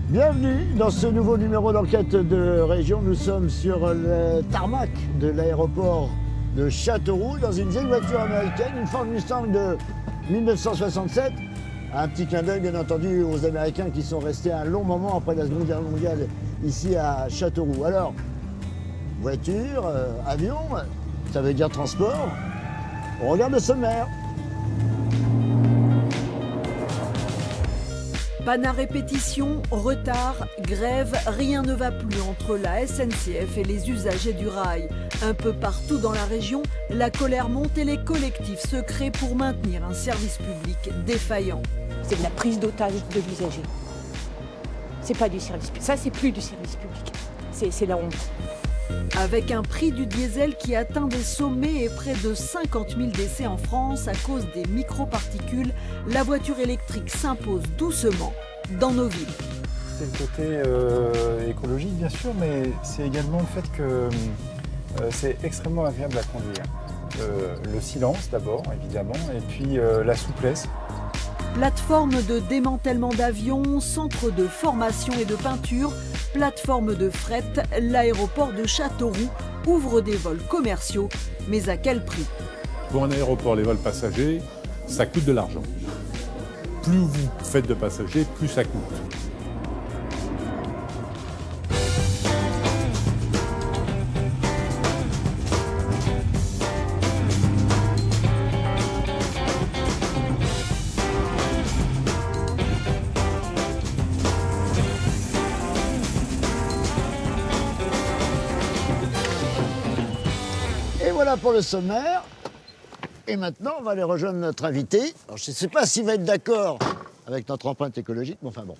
Bienvenue dans ce nouveau numéro d'enquête de région. Nous sommes sur le tarmac de l'aéroport de Châteauroux dans une vieille voiture américaine, une Ford Mustang de 1967. Un petit clin d'œil bien entendu aux Américains qui sont restés un long moment après la Seconde Guerre mondiale ici à Châteauroux. Alors, voiture, avion, ça veut dire transport. On regarde le sommaire. Panne à répétition, retard, grève, rien ne va plus entre la SNCF et les usagers du rail. Un peu partout dans la région, la colère monte et les collectifs se créent pour maintenir un service public défaillant. C'est de la prise d'otage de l'usager. C'est pas du service public. Ça, c'est plus du service public. C'est la honte. Avec un prix du diesel qui atteint des sommets et près de 50 000 décès en France à cause des microparticules, la voiture électrique s'impose doucement dans nos villes. C'est le côté écologique bien sûr, mais c'est également le fait que c'est extrêmement agréable à conduire. Le silence d'abord évidemment, et puis la souplesse. Plateforme de démantèlement d'avions, centre de formation et de peinture, plateforme de fret, l'aéroport de Châteauroux ouvre des vols commerciaux, mais à quel prix? Pour un aéroport, les vols passagers, ça coûte de l'argent. Plus vous faites de passagers, plus ça coûte. Et voilà pour le sommaire. Et maintenant, on va aller rejoindre notre invité. Alors, je ne sais pas s'il va être d'accord avec notre empreinte écologique, mais enfin bon,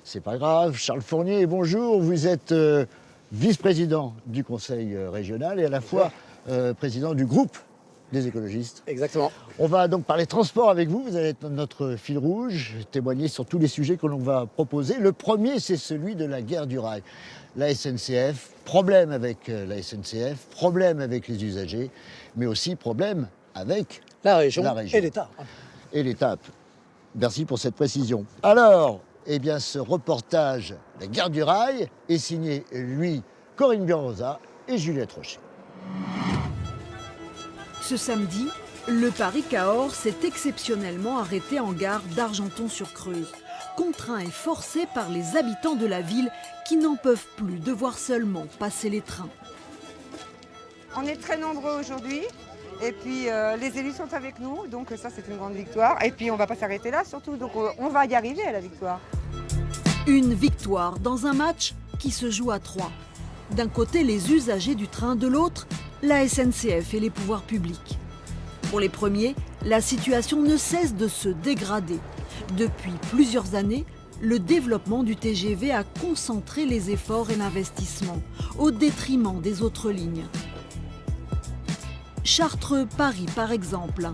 c'est pas grave. Charles Fournier, bonjour. Vous êtes vice-président du Conseil régional et à la fois président du groupe des écologistes. Exactement. On va donc parler transport avec vous. Vous allez être notre fil rouge, témoigner sur tous les sujets que l'on va proposer. Le premier, c'est celui de la guerre du rail. La SNCF, problème avec la SNCF, problème avec les usagers, mais aussi problème avec La région et l'État. Et l'État. Merci pour cette précision. Alors, eh bien, ce reportage, la guerre du rail, est signé, lui, Corinne Bianrosa et Juliette Rocher. Ce samedi, le Paris-Cahors s'est exceptionnellement arrêté en gare d'Argenton-sur-Creuse, contraint et forcé par les habitants de la ville qui n'en peuvent plus de voir seulement passer les trains. On est très nombreux aujourd'hui et puis les élus sont avec nous, donc ça c'est une grande victoire. Et puis on ne va pas s'arrêter là surtout, donc on va y arriver à la victoire. Une victoire dans un match qui se joue à 3. D'un côté les usagers du train, de l'autre la SNCF et les pouvoirs publics. Pour les premiers, la situation ne cesse de se dégrader. Depuis plusieurs années, le développement du TGV a concentré les efforts et l'investissement au détriment des autres lignes. Chartres-Paris par exemple,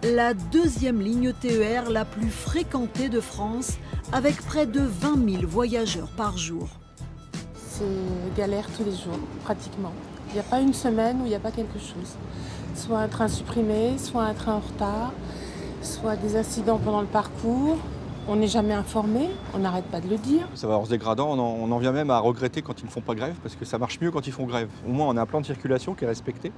la deuxième ligne TER la plus fréquentée de France avec près de 20 000 voyageurs par jour. C'est galère tous les jours, pratiquement. Il n'y a pas une semaine où il n'y a pas quelque chose. Soit un train supprimé, soit un train en retard, soit des incidents pendant le parcours. On n'est jamais informé, on n'arrête pas de le dire. Ça va en se dégradant, on en vient même à regretter quand ils ne font pas grève, parce que ça marche mieux quand ils font grève. Au moins on a un plan de circulation qui est respecté.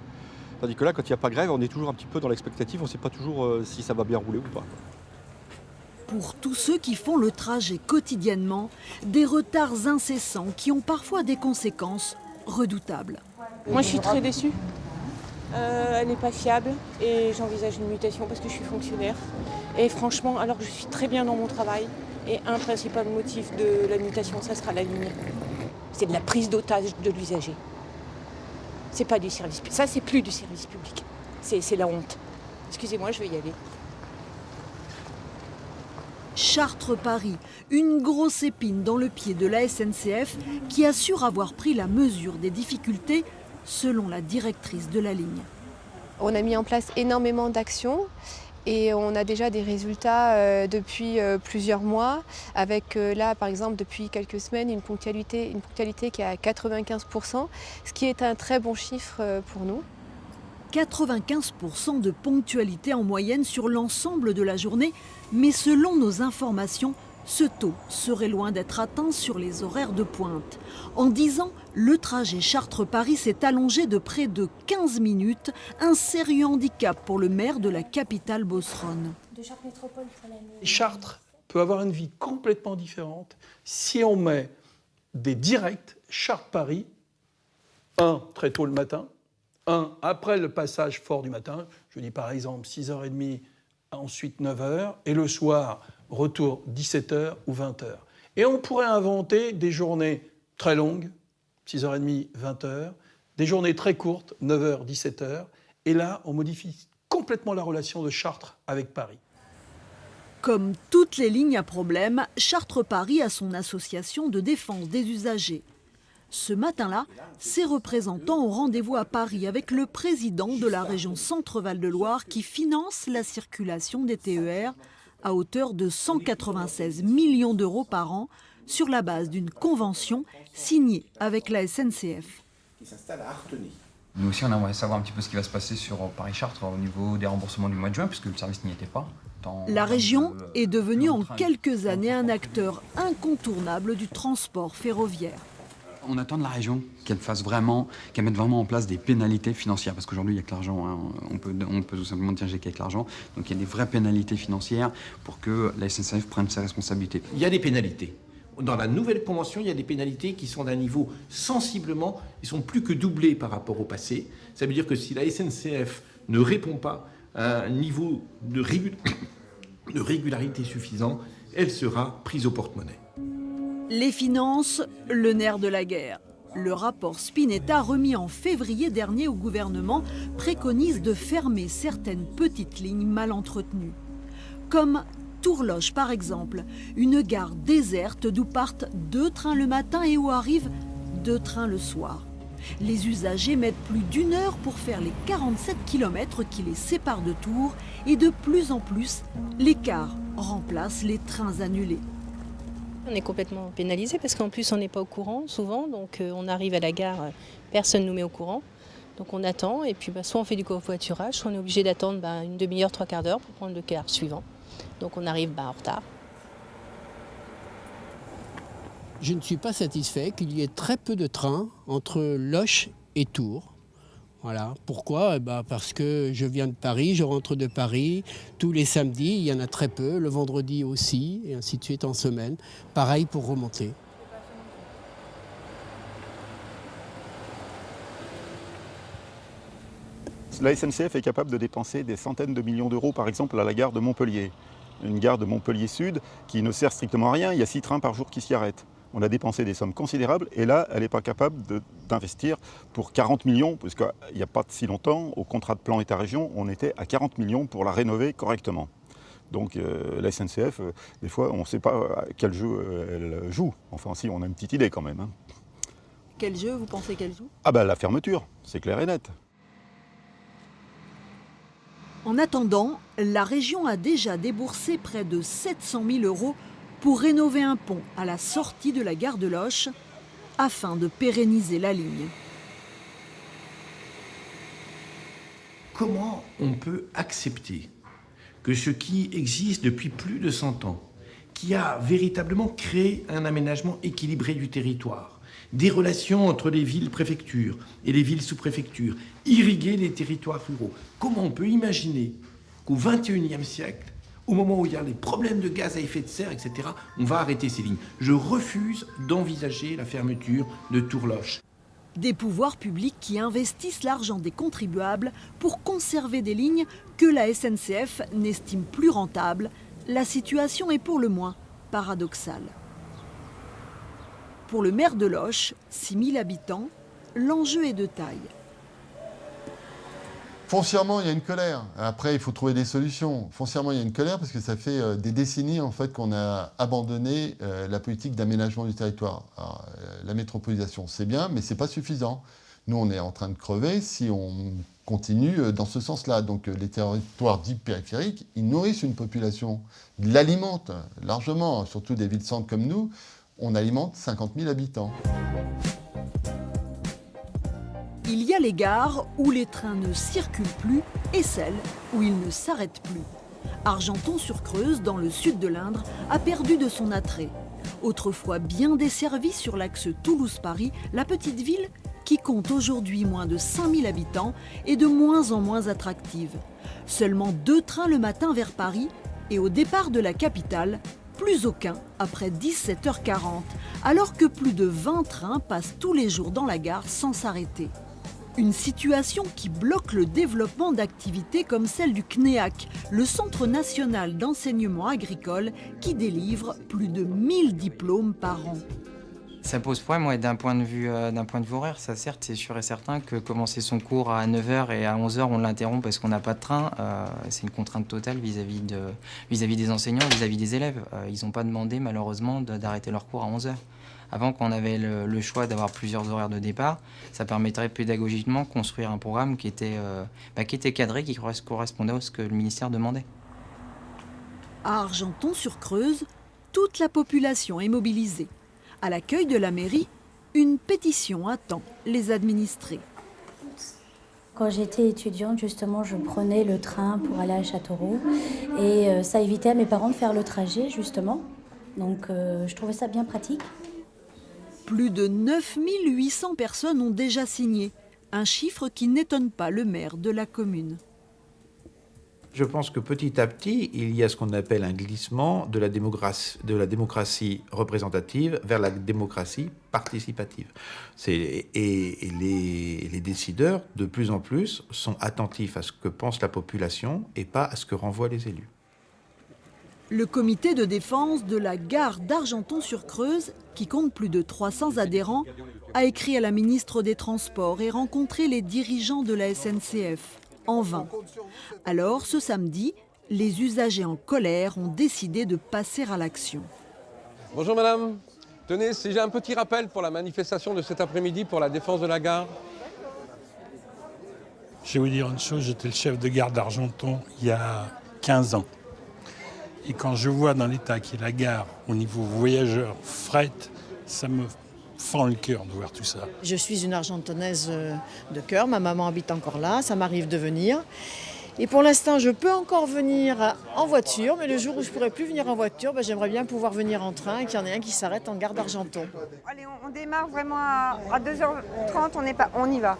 Tandis que là, quand il n'y a pas grève, on est toujours un petit peu dans l'expectative, on ne sait pas toujours si ça va bien rouler ou pas. Pour tous ceux qui font le trajet quotidiennement, des retards incessants qui ont parfois des conséquences redoutables. Moi, je suis très déçue. Elle n'est pas fiable et j'envisage une mutation parce que je suis fonctionnaire. Et franchement, alors que je suis très bien dans mon travail, et un principal motif de la mutation, ça sera la ligne. C'est de la prise d'otage de l'usager. C'est pas du service public. Ça, c'est plus du service public. C'est la honte. Excusez-moi, je vais y aller. Chartres-Paris, une grosse épine dans le pied de la SNCF qui assure avoir pris la mesure des difficultés selon la directrice de la ligne. On a mis en place énormément d'actions et on a déjà des résultats depuis plusieurs mois avec là par exemple depuis quelques semaines une ponctualité qui est à 95%, ce qui est un très bon chiffre pour nous. 95% de ponctualité en moyenne sur l'ensemble de la journée, mais selon nos informations, ce taux serait loin d'être atteint sur les horaires de pointe. En 10 ans, le trajet Chartres-Paris s'est allongé de près de 15 minutes, un sérieux handicap pour le maire de la capitale beauceronne. Chartres peut avoir une vie complètement différente si on met des directs Chartres-Paris, un très tôt le matin, un après le passage fort du matin, je dis par exemple 6h30, ensuite 9h, et le soir, retour 17h ou 20h. Et on pourrait inventer des journées très longues, 6h30, 20h, des journées très courtes, 9h, 17h, et là, on modifie complètement la relation de Chartres avec Paris. Comme toutes les lignes à problème, Chartres-Paris a son association de défense des usagers. Ce matin-là, ses représentants ont rendez-vous à Paris avec le président de la région Centre-Val de Loire qui finance la circulation des TER à hauteur de 196 millions d'euros par an sur la base d'une convention signée avec la SNCF. Qui s'installe à Artenay. Nous aussi, on aimerait savoir un petit peu ce qui va se passer sur Paris-Chartres au niveau des remboursements du mois de juin, puisque le service n'y était pas. La région est devenue en quelques années un acteur incontournable du transport ferroviaire. On attend de la région qu'elle fasse vraiment, qu'elle mette vraiment en place des pénalités financières, parce qu'aujourd'hui il n'y a que l'argent, hein. on peut tout simplement dire qu'il n'y a que l'argent, donc il y a des vraies pénalités financières pour que la SNCF prenne ses responsabilités. Il y a des pénalités. Dans la nouvelle convention, il y a des pénalités qui sont d'un niveau sensiblement, ils sont plus que doublés par rapport au passé. Ça veut dire que si la SNCF ne répond pas à un niveau de régularité suffisant, elle sera prise au porte-monnaie. Les finances, le nerf de la guerre. Le rapport Spinetta remis en février dernier au gouvernement préconise de fermer certaines petites lignes mal entretenues. Comme Tourloche par exemple, une gare déserte d'où partent 2 trains le matin et où arrivent 2 trains le soir. Les usagers mettent plus d'1 heure pour faire les 47 km qui les séparent de Tours et de plus en plus, les cars remplacent les trains annulés. On est complètement pénalisé parce qu'en plus on n'est pas au courant souvent, donc on arrive à la gare, personne ne nous met au courant. Donc on attend et puis soit on fait du covoiturage, soit on est obligé d'attendre une demi-heure, 3/4 d'heure pour prendre le car suivant. Donc on arrive en retard. Je ne suis pas satisfait qu'il y ait très peu de trains entre Loches et Tours. Voilà. Pourquoi ? Parce que je viens de Paris, je rentre de Paris. Tous les samedis, il y en a très peu. Le vendredi aussi, et ainsi de suite en semaine. Pareil pour remonter. La SNCF est capable de dépenser des centaines de millions d'euros, par exemple, à la gare de Montpellier. Une gare de Montpellier Sud qui ne sert strictement à rien. Il y a 6 trains par jour qui s'y arrêtent. On a dépensé des sommes considérables et là, elle n'est pas capable d'investir pour 40 millions, parce qu'il n'y a pas si longtemps, au contrat de plan État-région, on était à 40 millions pour la rénover correctement. Donc la SNCF, des fois, on ne sait pas quel jeu elle joue. Enfin, si, on a une petite idée quand même. Hein. Quel jeu, vous pensez qu'elle joue ? La fermeture, c'est clair et net. En attendant, la région a déjà déboursé près de 700 000 € pour rénover un pont à la sortie de la gare de Loches afin de pérenniser la ligne. Comment on peut accepter que ce qui existe depuis plus de 100 ans, qui a véritablement créé un aménagement équilibré du territoire, des relations entre les villes-préfectures et les villes sous-préfectures, irriguer les territoires ruraux, comment on peut imaginer qu'au XXIe siècle, au moment où il y a les problèmes de gaz à effet de serre, etc., on va arrêter ces lignes. Je refuse d'envisager la fermeture de Tourloche. Des pouvoirs publics qui investissent l'argent des contribuables pour conserver des lignes que la SNCF n'estime plus rentables. La situation est pour le moins paradoxale. Pour le maire de Loches, 6 000 habitants, l'enjeu est de taille. Foncièrement, il y a une colère. Après, il faut trouver des solutions. Foncièrement, il y a une colère parce que ça fait des décennies en fait, qu'on a abandonné la politique d'aménagement du territoire. Alors, la métropolisation, c'est bien, mais ce n'est pas suffisant. Nous, on est en train de crever si on continue dans ce sens-là. Donc, les territoires dits périphériques, ils nourrissent une population. Ils l'alimentent largement, surtout des villes-centres comme nous. On alimente 50 000 habitants. Il y a les gares où les trains ne circulent plus et celles où ils ne s'arrêtent plus. Argenton-sur-Creuse, dans le sud de l'Indre, a perdu de son attrait. Autrefois bien desservie sur l'axe Toulouse-Paris, la petite ville, qui compte aujourd'hui moins de 5000 habitants, est de moins en moins attractive. Seulement 2 trains le matin vers Paris et au départ de la capitale, plus aucun après 17h40, alors que plus de 20 trains passent tous les jours dans la gare sans s'arrêter. Une situation qui bloque le développement d'activités comme celle du CNEAC, le Centre national d'enseignement agricole, qui délivre plus de 1000 diplômes par an. Ça pose problème, ouais, d'un point de vue horaire. Ça, certes, c'est sûr et certain que commencer son cours à 9h et à 11h, on l'interrompt parce qu'on n'a pas de train. C'est une contrainte totale vis-à-vis des enseignants, vis-à-vis des élèves. Ils n'ont pas demandé, malheureusement, d'arrêter leur cours à 11h. Avant, quand on avait le choix d'avoir plusieurs horaires de départ, ça permettrait pédagogiquement de construire un programme qui était cadré, qui correspondait à ce que le ministère demandait. À Argenton-sur-Creuse, toute la population est mobilisée. À l'accueil de la mairie, une pétition attend les administrés. Quand j'étais étudiante, justement, je prenais le train pour aller à Châteauroux et ça évitait à mes parents de faire le trajet, justement. Donc je trouvais ça bien pratique. Plus de 9800 personnes ont déjà signé, un chiffre qui n'étonne pas le maire de la commune. Je pense que petit à petit, il y a ce qu'on appelle un glissement de la démocratie représentative vers la démocratie participative. Et les décideurs, de plus en plus, sont attentifs à ce que pense la population et pas à ce que renvoient les élus. Le comité de défense de la gare d'Argenton-sur-Creuse, qui compte plus de 300 adhérents, a écrit à la ministre des Transports et rencontré les dirigeants de la SNCF. En vain. Alors, ce samedi, les usagers en colère ont décidé de passer à l'action. Bonjour madame. Tenez, j'ai un petit rappel pour la manifestation de cet après-midi pour la défense de la gare. Je vais vous dire une chose, j'étais le chef de gare d'Argenton il y a 15 ans. Et quand je vois dans l'état qui est la gare au niveau voyageurs, fret, ça me fend le cœur de voir tout ça. Je suis une Argentonaise de cœur, ma maman habite encore là, ça m'arrive de venir. Et pour l'instant, je peux encore venir en voiture, mais le jour où je ne pourrai plus venir en voiture, j'aimerais bien pouvoir venir en train et qu'il y en ait un qui s'arrête en gare d'Argenton. Allez, on démarre vraiment à 2h30, on y va.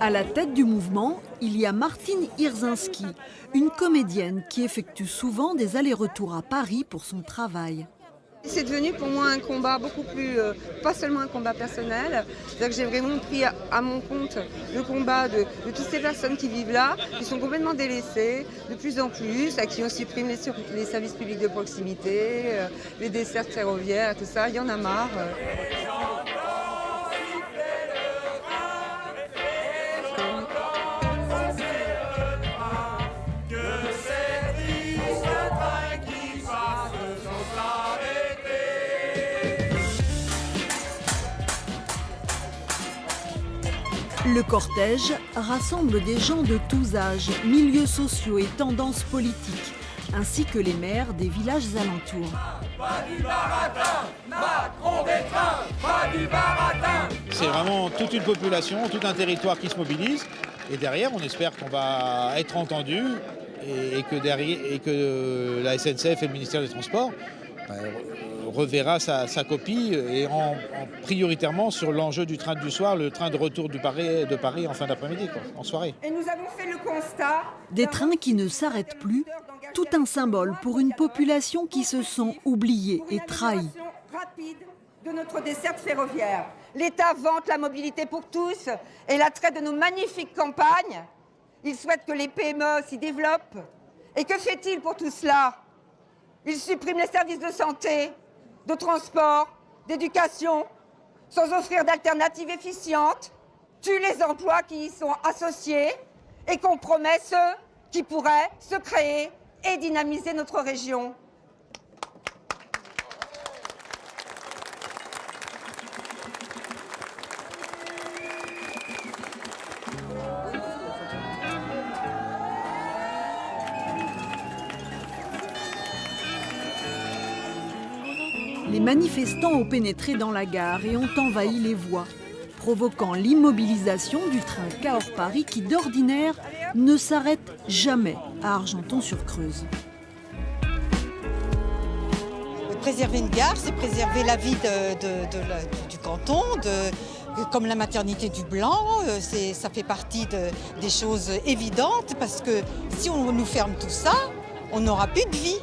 À la tête du mouvement, il y a Martine Hirzinski, une comédienne qui effectue souvent des allers-retours à Paris pour son travail. C'est devenu pour moi un combat beaucoup plus, pas seulement un combat personnel, c'est-à-dire que j'ai vraiment pris à mon compte le combat de toutes ces personnes qui vivent là, qui sont complètement délaissées de plus en plus, à qui on supprime les services publics de proximité, les dessertes ferroviaires, tout ça, il y en a marre. Le cortège rassemble des gens de tous âges, milieux sociaux et tendances politiques, ainsi que les maires des villages alentours. Pas du baratin, Macron des trains, pas du baratin. C'est vraiment toute une population, tout un territoire qui se mobilise. Et derrière, on espère qu'on va être entendu et que la SNCF et le ministère des Transports reverra sa copie et prioritairement sur l'enjeu du train du soir, le train de retour de Paris en fin d'après-midi, en soirée. Et nous avons fait le constat... Des trains qui ne s'arrêtent plus, tout un symbole pour une population qui se sent oubliée et trahie. Rapide de notre desserte ferroviaire. L'État vante la mobilité pour tous et l'attrait de nos magnifiques campagnes. Il souhaite que les PME s'y développent. Et que fait-il pour tout cela? Il supprime les services de santé, de transport, d'éducation, sans offrir d'alternatives efficientes, tue les emplois qui y sont associés et compromet ceux qui pourraient se créer et dynamiser notre région. Les manifestants ont pénétré dans la gare et ont envahi les voies. provoquant l'immobilisation du train Cahors-Paris qui d'ordinaire ne s'arrête jamais à Argenton-sur-Creuse. Préserver une gare, c'est préserver la vie du canton, comme la maternité du Blanc, ça fait partie des choses évidentes parce que si on nous ferme tout ça, on n'aura plus de vie.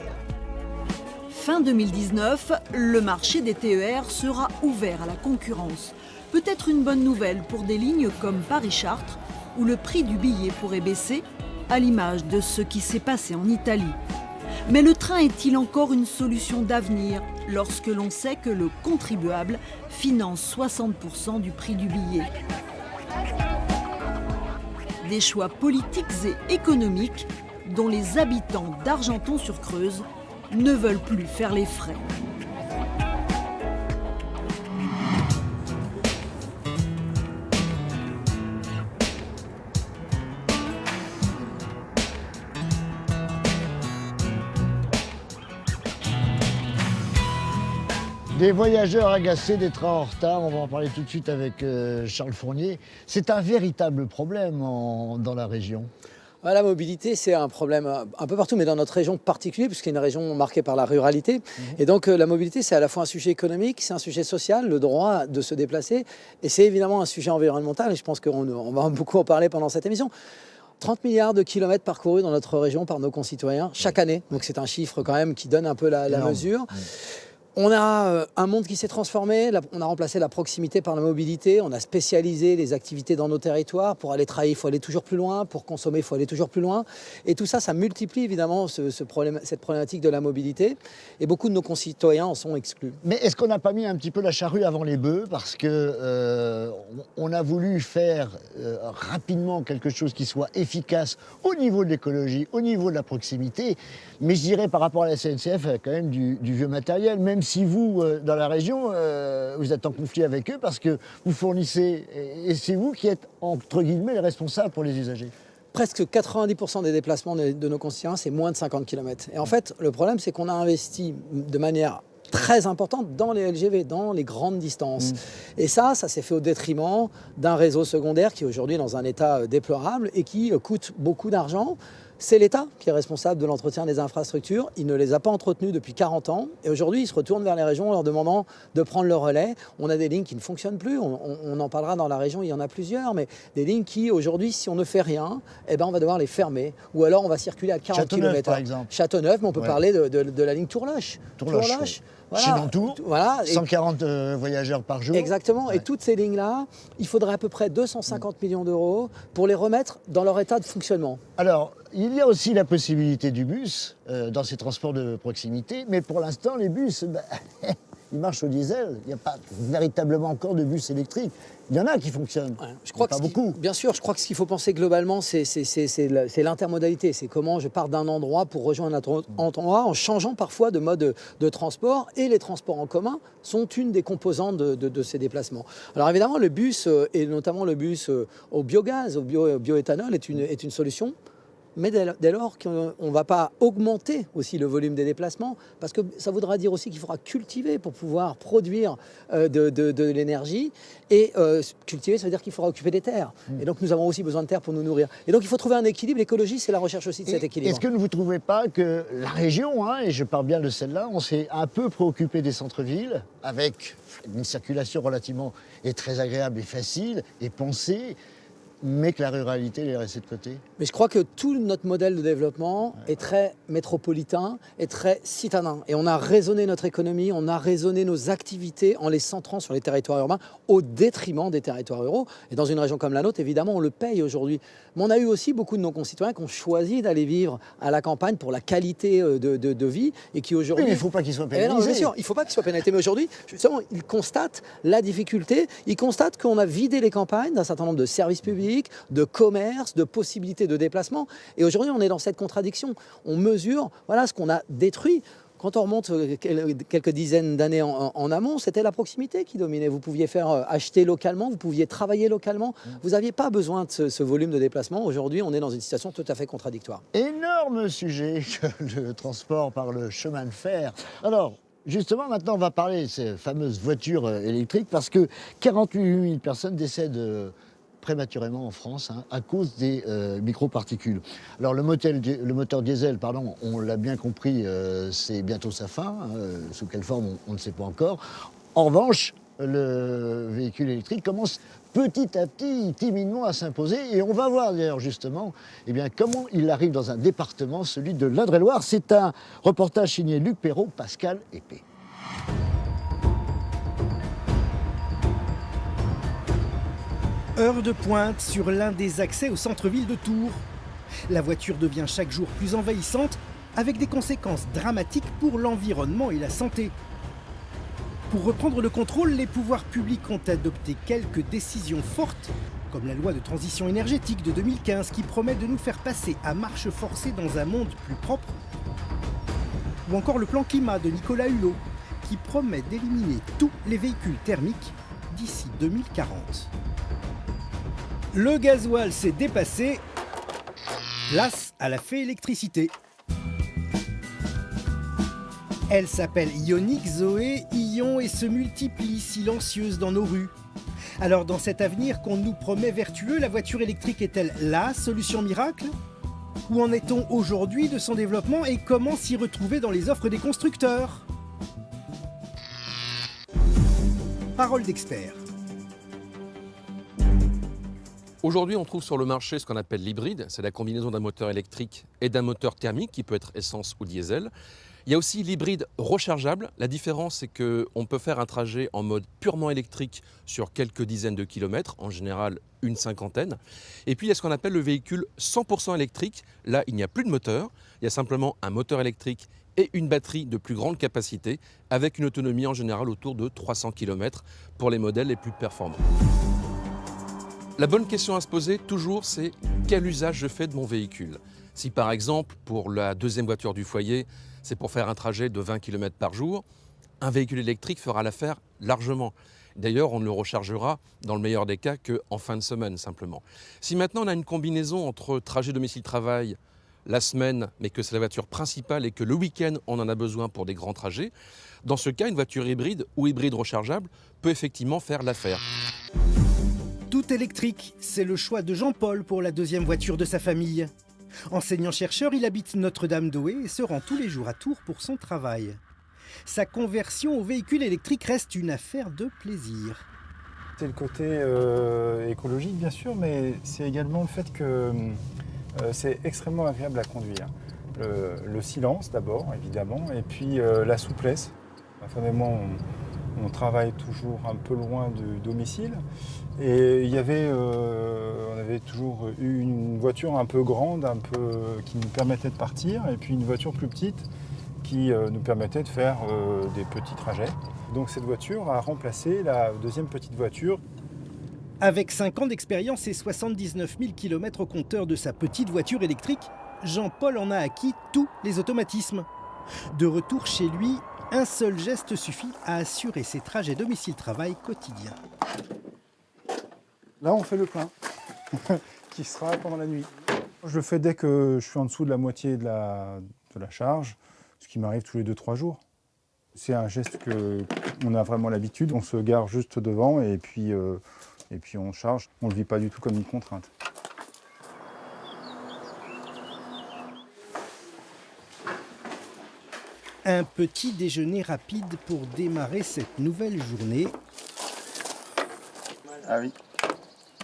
Fin 2019, le marché des TER sera ouvert à la concurrence. Peut-être une bonne nouvelle pour des lignes comme Paris-Chartres, où le prix du billet pourrait baisser, à l'image de ce qui s'est passé en Italie. Mais le train est-il encore une solution d'avenir lorsque l'on sait que le contribuable finance 60% du prix du billet? Des choix politiques et économiques dont les habitants d'Argenton-sur-Creuse ne veulent plus faire les frais. Des voyageurs agacés, des trains en retard, on va en parler tout de suite avec Charles Fournier. C'est un véritable problème dans la région. La mobilité, c'est un problème un peu partout, mais dans notre région particulière, puisqu'il y a une région marquée par la ruralité. Et donc la mobilité, c'est à la fois un sujet économique, c'est un sujet social, le droit de se déplacer, et c'est évidemment un sujet environnemental, et je pense qu'on va beaucoup en parler pendant cette émission. 30 milliards de kilomètres parcourus dans notre région par nos concitoyens chaque année, donc c'est un chiffre quand même qui donne un peu la mesure. On a un monde qui s'est transformé, on a remplacé la proximité par la mobilité, on a spécialisé les activités dans nos territoires. Pour aller travailler, il faut aller toujours plus loin, pour consommer, il faut aller toujours plus loin. Et tout ça, ça multiplie évidemment cette problématique de la mobilité. Et beaucoup de nos concitoyens en sont exclus. Mais est-ce qu'on n'a pas mis un petit peu la charrue avant les bœufs? Parce que on a voulu faire rapidement quelque chose qui soit efficace au niveau de l'écologie, au niveau de la proximité. Mais je dirais par rapport à la SNCF, il y a quand même du vieux matériel, même si vous, dans la région, vous êtes en conflit avec eux parce que vous fournissez, et c'est vous qui êtes, entre guillemets, les responsables pour les usagers. Presque 90% des déplacements de nos concitoyens, c'est moins de 50 km. Et en fait, le problème, c'est qu'on a investi de manière très importante dans les LGV, dans les grandes distances. Et ça s'est fait au détriment d'un réseau secondaire qui est aujourd'hui dans un état déplorable et qui coûte beaucoup d'argent. C'est l'État qui est responsable de l'entretien des infrastructures. Il ne les a pas entretenues depuis 40 ans. Et aujourd'hui, il se retourne vers les régions en leur demandant de prendre le relais. On a des lignes qui ne fonctionnent plus. On en parlera dans la région, il y en a plusieurs. Mais des lignes qui, aujourd'hui, si on ne fait rien, on va devoir les fermer. Ou alors, on va circuler à 40 km/h. Par exemple. Châteauneuf, mais on peut parler de la ligne Tourloche. Tourloche. Voilà. Chenantour, voilà. 140 voyageurs par jour. Exactement. Ouais. Et toutes ces lignes-là, il faudrait à peu près 250 millions d'euros pour les remettre dans leur état de fonctionnement. Alors, il y a aussi la possibilité du bus dans ces transports de proximité, mais pour l'instant, les bus, ils marchent au diesel. Il n'y a pas véritablement encore de bus électriques. Il y en a qui fonctionnent, je crois pas beaucoup. Bien sûr, je crois que ce qu'il faut penser globalement, c'est l'intermodalité. C'est comment je pars d'un endroit pour rejoindre un autre endroit en changeant parfois de mode de transport. Et les transports en commun sont une des composantes de ces déplacements. Alors évidemment, le bus, et notamment le bus au biogaz, au bioéthanol, est une solution. Mais dès lors qu'on ne va pas augmenter aussi le volume des déplacements, parce que ça voudra dire aussi qu'il faudra cultiver pour pouvoir produire de l'énergie. Et cultiver, ça veut dire qu'il faudra occuper des terres. Et donc nous avons aussi besoin de terres pour nous nourrir. Et donc il faut trouver un équilibre. L'écologie, c'est la recherche aussi de cet équilibre. Est-ce que ne vous trouvez pas que la région, et je parle bien de celle-là, on s'est un peu préoccupé des centres-villes, avec une circulation relativement et très agréable et facile, et pensée, mais que la ruralité est restée de côté? Mais je crois que tout notre modèle de développement est très métropolitain, est très citadin. Et on a raisonné notre économie, on a raisonné nos activités en les centrant sur les territoires urbains au détriment des territoires ruraux. Et dans une région comme la nôtre, évidemment, on le paye aujourd'hui. Mais on a eu aussi beaucoup de nos concitoyens qui ont choisi d'aller vivre à la campagne pour la qualité de vie et qui aujourd'hui... Oui, mais il ne faut pas qu'ils soient pénalisés. Bien sûr, il ne faut pas qu'ils soient pénalisés. Mais aujourd'hui, justement, ils constatent la difficulté, ils constatent qu'on a vidé les campagnes d'un certain nombre de services publics, de commerce, de possibilités de déplacement. Et aujourd'hui, on est dans cette contradiction. On mesure ce qu'on a détruit. Quand on remonte quelques dizaines d'années en amont, c'était la proximité qui dominait. Vous pouviez faire acheter localement, vous pouviez travailler localement. Vous n'aviez pas besoin de ce volume de déplacement. Aujourd'hui, on est dans une situation tout à fait contradictoire. Énorme sujet, le transport par le chemin de fer. Alors, Justement, maintenant, on va parler de ces fameuses voitures électriques parce que 48 000 personnes décèdent prématurément en France à cause des microparticules. Alors le moteur diesel, pardon, on l'a bien compris, c'est bientôt sa fin. Sous quelle forme, on ne sait pas encore. En revanche, le véhicule électrique commence petit à petit, timidement à s'imposer. Et on va voir d'ailleurs justement comment il arrive dans un département, celui de l'Indre-et-Loire. C'est un reportage signé Luc Perrault, Pascal Épée. Heure de pointe sur l'un des accès au centre-ville de Tours. La voiture devient chaque jour plus envahissante, avec des conséquences dramatiques pour l'environnement et la santé. Pour reprendre le contrôle, les pouvoirs publics ont adopté quelques décisions fortes, comme la loi de transition énergétique de 2015 qui promet de nous faire passer à marche forcée dans un monde plus propre, ou encore le plan climat de Nicolas Hulot qui promet d'éliminer tous les véhicules thermiques d'ici 2040. Le gasoil s'est dépassé, place à la fée électricité. Elle s'appelle Ioniq Zoé, Ion et se multiplie silencieuse dans nos rues. Alors dans cet avenir qu'on nous promet vertueux, la voiture électrique est-elle la solution miracle ? Où en est-on aujourd'hui de son développement et comment s'y retrouver dans les offres des constructeurs ? Parole d'expert. Aujourd'hui, on trouve sur le marché ce qu'on appelle l'hybride. C'est la combinaison d'un moteur électrique et d'un moteur thermique qui peut être essence ou diesel. Il y a aussi l'hybride rechargeable. La différence, c'est qu'on peut faire un trajet en mode purement électrique sur quelques dizaines de kilomètres, en général une cinquantaine. Et puis, il y a ce qu'on appelle le véhicule 100% électrique. Là, il n'y a plus de moteur. Il y a simplement un moteur électrique et une batterie de plus grande capacité, avec une autonomie en général autour de 300 km pour les modèles les plus performants. La bonne question à se poser, toujours, c'est quel usage je fais de mon véhicule ? Si par exemple, pour la deuxième voiture du foyer, c'est pour faire un trajet de 20 km par jour, un véhicule électrique fera l'affaire largement. D'ailleurs, on ne le rechargera, dans le meilleur des cas, qu'en fin de semaine, simplement. Si maintenant on a une combinaison entre trajet domicile-travail, la semaine, mais que c'est la voiture principale et que le week-end, on en a besoin pour des grands trajets, dans ce cas, une voiture hybride ou hybride rechargeable peut effectivement faire l'affaire. Tout électrique, c'est le choix de Jean-Paul pour la deuxième voiture de sa famille. Enseignant-chercheur, il habite Notre-Dame-d'Oé et se rend tous les jours à Tours pour son travail. Sa conversion au véhicule électrique reste une affaire de plaisir. C'est le côté écologique bien sûr, mais c'est également le fait que c'est extrêmement agréable à conduire. Le silence d'abord, évidemment, et puis la souplesse. Ma femme et moi, on travaille toujours un peu loin du domicile. Et on avait toujours eu une voiture un peu grande, qui nous permettait de partir, et puis une voiture plus petite qui nous permettait de faire des petits trajets. Donc cette voiture a remplacé la deuxième petite voiture. Avec 5 ans d'expérience et 79 000 km au compteur de sa petite voiture électrique, Jean-Paul en a acquis tous les automatismes. De retour chez lui, un seul geste suffit à assurer ses trajets domicile-travail quotidiens. Là, on fait le plein, qui sera pendant la nuit. Je le fais dès que je suis en dessous de la moitié de la charge, ce qui m'arrive tous les 2-3 jours. C'est un geste qu'on a vraiment l'habitude, on se gare juste devant et puis on charge. On ne le vit pas du tout comme une contrainte. Un petit déjeuner rapide pour démarrer cette nouvelle journée. Ah oui.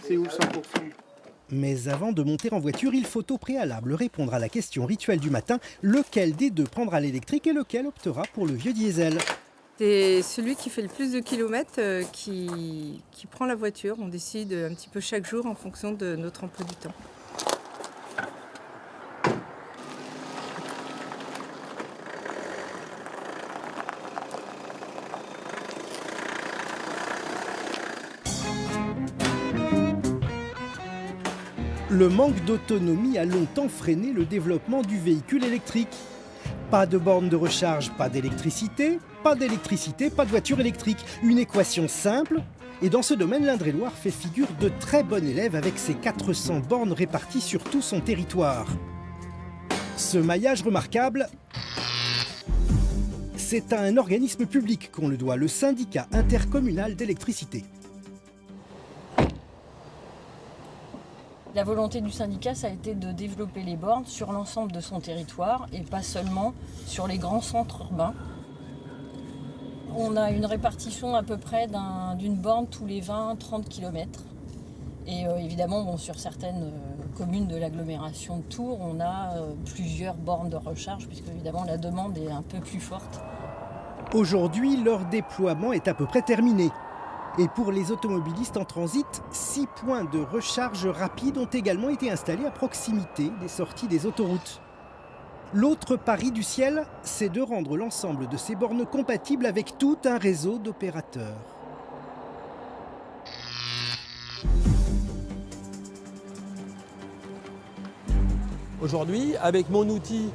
C'est où le 100%? Mais avant de monter en voiture, il faut au préalable répondre à la question rituelle du matin, lequel des deux prendra l'électrique et lequel optera pour le vieux diesel. C'est celui qui fait le plus de kilomètres qui prend la voiture. On décide un petit peu chaque jour en fonction de notre emploi du temps. Le manque d'autonomie a longtemps freiné le développement du véhicule électrique. Pas de borne de recharge, pas d'électricité, pas de voiture électrique. Une équation simple. Et dans ce domaine, l'Indre-et-Loire fait figure de très bon élève avec ses 400 bornes réparties sur tout son territoire. Ce maillage remarquable, c'est à un organisme public qu'on le doit, le syndicat intercommunal d'électricité. La volonté du syndicat, ça a été de développer les bornes sur l'ensemble de son territoire et pas seulement sur les grands centres urbains. On a une répartition à peu près d'une borne tous les 20-30 km. Et évidemment, bon, sur certaines communes de l'agglomération de Tours, on a plusieurs bornes de recharge, puisque évidemment la demande est un peu plus forte. Aujourd'hui, leur déploiement est à peu près terminé. Et pour les automobilistes en transit, 6 points de recharge rapide ont également été installés à proximité des sorties des autoroutes. L'autre pari du ciel, c'est de rendre l'ensemble de ces bornes compatibles avec tout un réseau d'opérateurs. Aujourd'hui, avec mon outil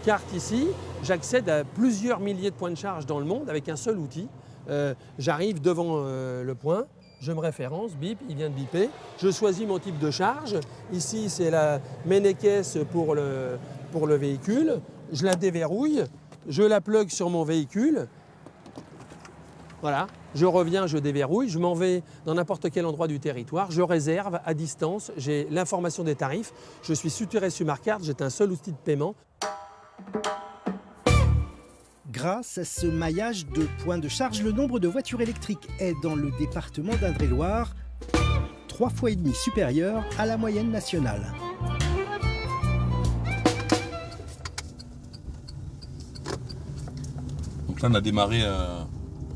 carte ici, j'accède à plusieurs milliers de points de charge dans le monde avec un seul outil. J'arrive devant le point, je me référence, bip, il vient de biper. Je choisis mon type de charge. Ici, c'est la main-caisse pour le véhicule. Je la déverrouille, je la plug sur mon véhicule. Voilà, je reviens, je déverrouille, je m'en vais dans n'importe quel endroit du territoire, je réserve à distance, j'ai l'information des tarifs, je suis suturé sur ma carte, j'ai un seul outil de paiement. Grâce à ce maillage de points de charge, le nombre de voitures électriques est dans le département d'Indre-et-Loire 3,5 fois supérieur à la moyenne nationale. Donc là, on a démarré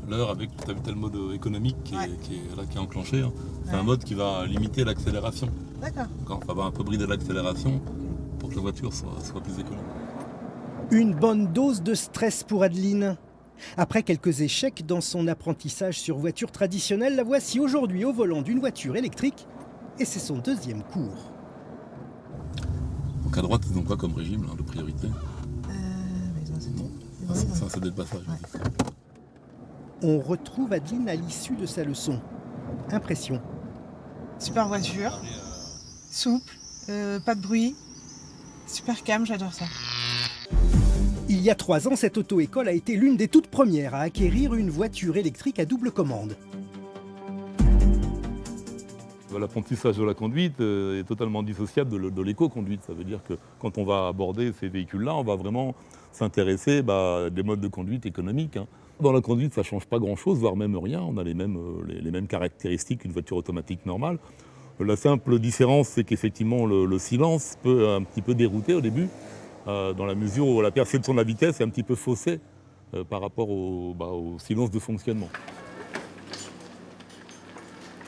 l'heure avec, tu as vu, le mode économique qui est enclenché. Hein. C'est un mode qui va limiter l'accélération. D'accord. On va un peu brider l'accélération pour que la voiture soit plus économe. Une bonne dose de stress pour Adeline. Après quelques échecs dans son apprentissage sur voiture traditionnelle, la voici aujourd'hui au volant d'une voiture électrique et c'est son deuxième cours. Donc à droite, ils ont quoi comme régime de priorité? C'est un CD de passage. Ouais. On retrouve Adeline à l'issue de sa leçon. Impression. Super voiture, souple, pas de bruit, super calme, j'adore ça. Il y a 3 ans, cette auto-école a été l'une des toutes premières à acquérir une voiture électrique à double commande. L'apprentissage de la conduite est totalement dissociable de l'éco-conduite. Ça veut dire que quand on va aborder ces véhicules-là, on va vraiment s'intéresser à des modes de conduite économiques. Hein. Dans la conduite, ça ne change pas grand-chose, voire même rien. On a les mêmes caractéristiques qu'une voiture automatique normale. La simple différence, c'est qu'effectivement, le silence peut un petit peu dérouter au début, dans la mesure où la perception de la vitesse est un petit peu faussée par rapport au silence de fonctionnement.